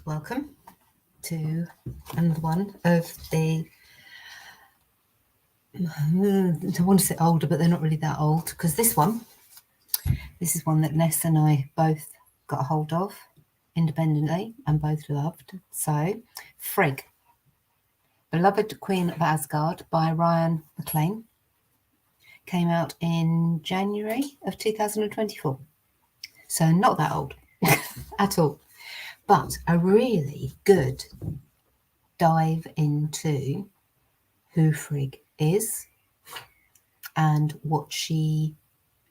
Welcome to another one of the, I want to say older, but they're not really that old, because this is one that Ness and I both got a hold of independently and both loved. So, Frigg, Beloved Queen of Asgard by Ryan McLean, came out in January of 2024. So not that old at all, but a really good dive into who Frigg is and what she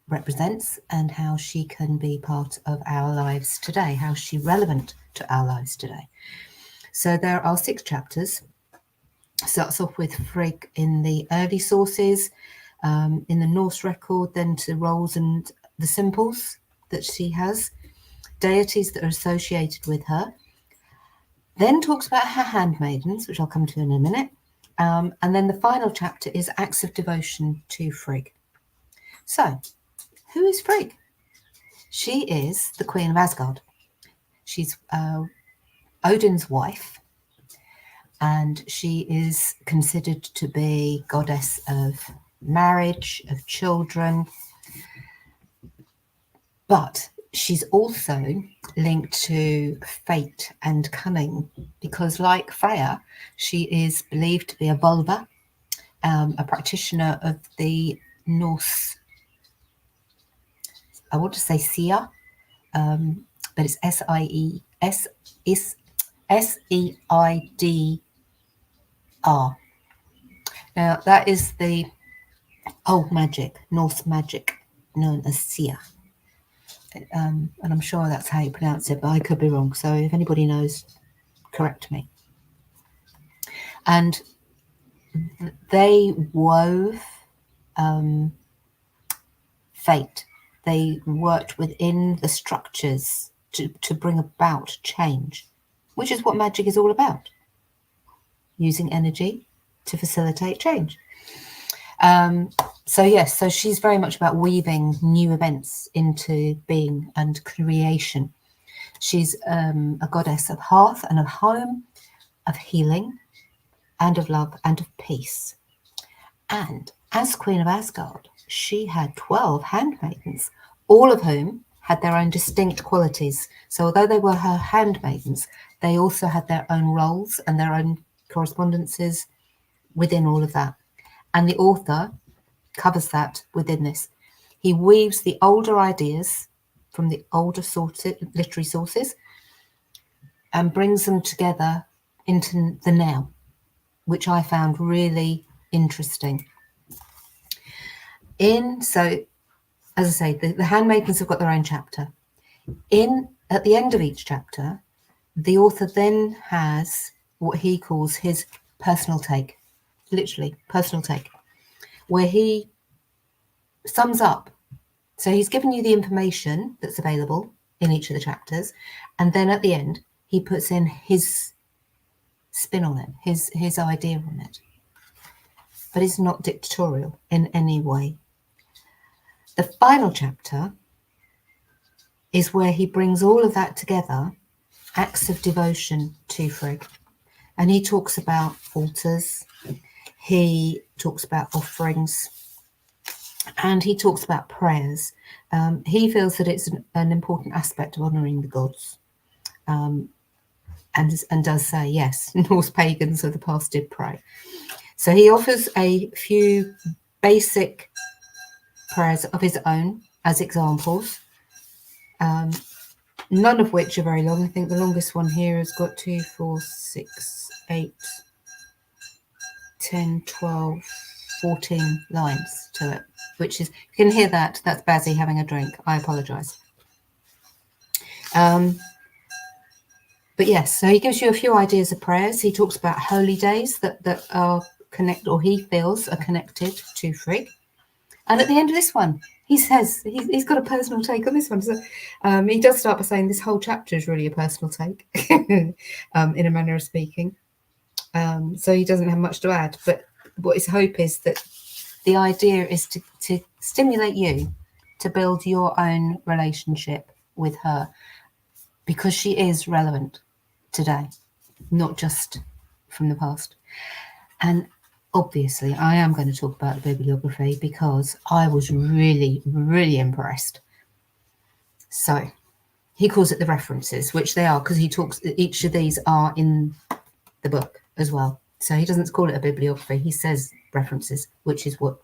represents and how she can be part of our lives today, how she's relevant to our lives today. So there are 6 chapters. Starts off with Frigg in the early sources, in the Norse record, then to roles and the symbols that she has, deities that are associated with her. Then talks about her handmaidens, which I'll come to in a minute. And then the final chapter is acts of devotion to Frigg. So, who is Frigg? She is the Queen of Asgard. She's Odin's wife, and she is considered to be goddess of marriage, of children, but she's also linked to fate and cunning, because like Freya, she is believed to be a vulva, a practitioner of the Norse, I want to say Sia, but it's Seidr. Now that is the old magic, Norse magic, known as Sia. And I'm sure that's how you pronounce it, but I could be wrong. So if anybody knows, correct me. And they wove fate. They worked within the structures to bring about change, which is what magic is all about. Using energy to facilitate change. So she's very much about weaving new events into being and creation. She's a goddess of hearth and of home, of healing, and of love and of peace. And as Queen of Asgard, she had 12 handmaidens, all of whom had their own distinct qualities. So although they were her handmaidens, they also had their own roles and their own correspondences within all of that. And the author covers that within this. He weaves the older ideas from the older literary sources and brings them together into the now, which I found really interesting. So, as I say, the handmaidens have got their own chapter. At the end of each chapter, the author then has what he calls his personal take, literally personal take, where he sums up. So he's given you the information that's available in each of the chapters, and then at the end he puts in his spin on it, his idea on it. But it's not dictatorial in any way. The final chapter is where he brings all of that together, acts of devotion to Frigg. And he talks about altars, he talks about offerings, and he talks about prayers. He feels that it's an important aspect of honouring the gods, and does say, yes, Norse pagans of the past did pray. So he offers a few basic prayers of his own as examples, none of which are very long. I think the longest one here has got 2, 4, 6, 8, 10, 12, 14 lines to it, which is, you can hear that, that's Bazzy having a drink. I apologise. But yes, so he gives you a few ideas of prayers. He talks about holy days that are connected, or he feels are connected to Frigg. And at the end of this one, he says he's got a personal take on this one. So he does start by saying this whole chapter is really a personal take, in a manner of speaking. So he doesn't have much to add. But what his hope is that the idea is to stimulate you to build your own relationship with her, because she is relevant. today, not just from the past. And obviously, I am going to talk about the bibliography because I was really, really impressed. So he calls it the references, which they are, because he talks, each of these are in the book as well. So he doesn't call it a bibliography, he says references, which is what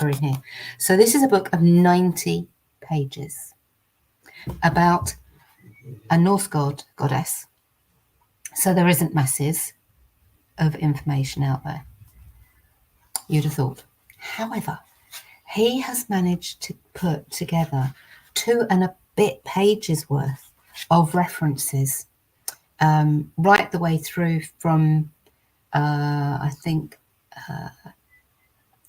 are in here. So this is a book of 90 pages about a Norse goddess. So there isn't masses of information out there, you'd have thought. However, he has managed to put together 2 and a bit pages worth of references, right the way through from, I think,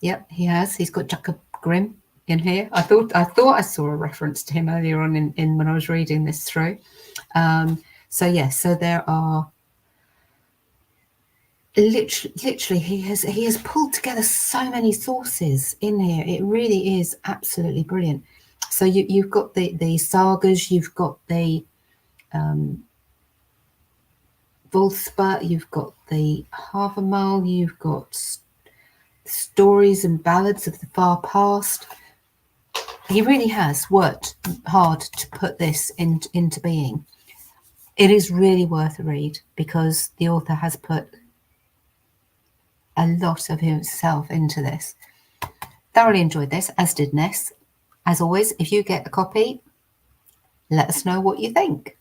yep, he has. He's got Jacob Grimm in here. I thought I saw a reference to him earlier on in when I was reading this through. So yes, so there are literally he has pulled together so many sources in here. It really is absolutely brilliant. So you've got the sagas, you've got the Volspa, you've got the Havamal, you've got stories and ballads of the far past. He really has worked hard to put this into being. It is really worth a read because the author has put a lot of himself into this. Thoroughly enjoyed this, as did Ness. As always, if you get a copy, let us know what you think.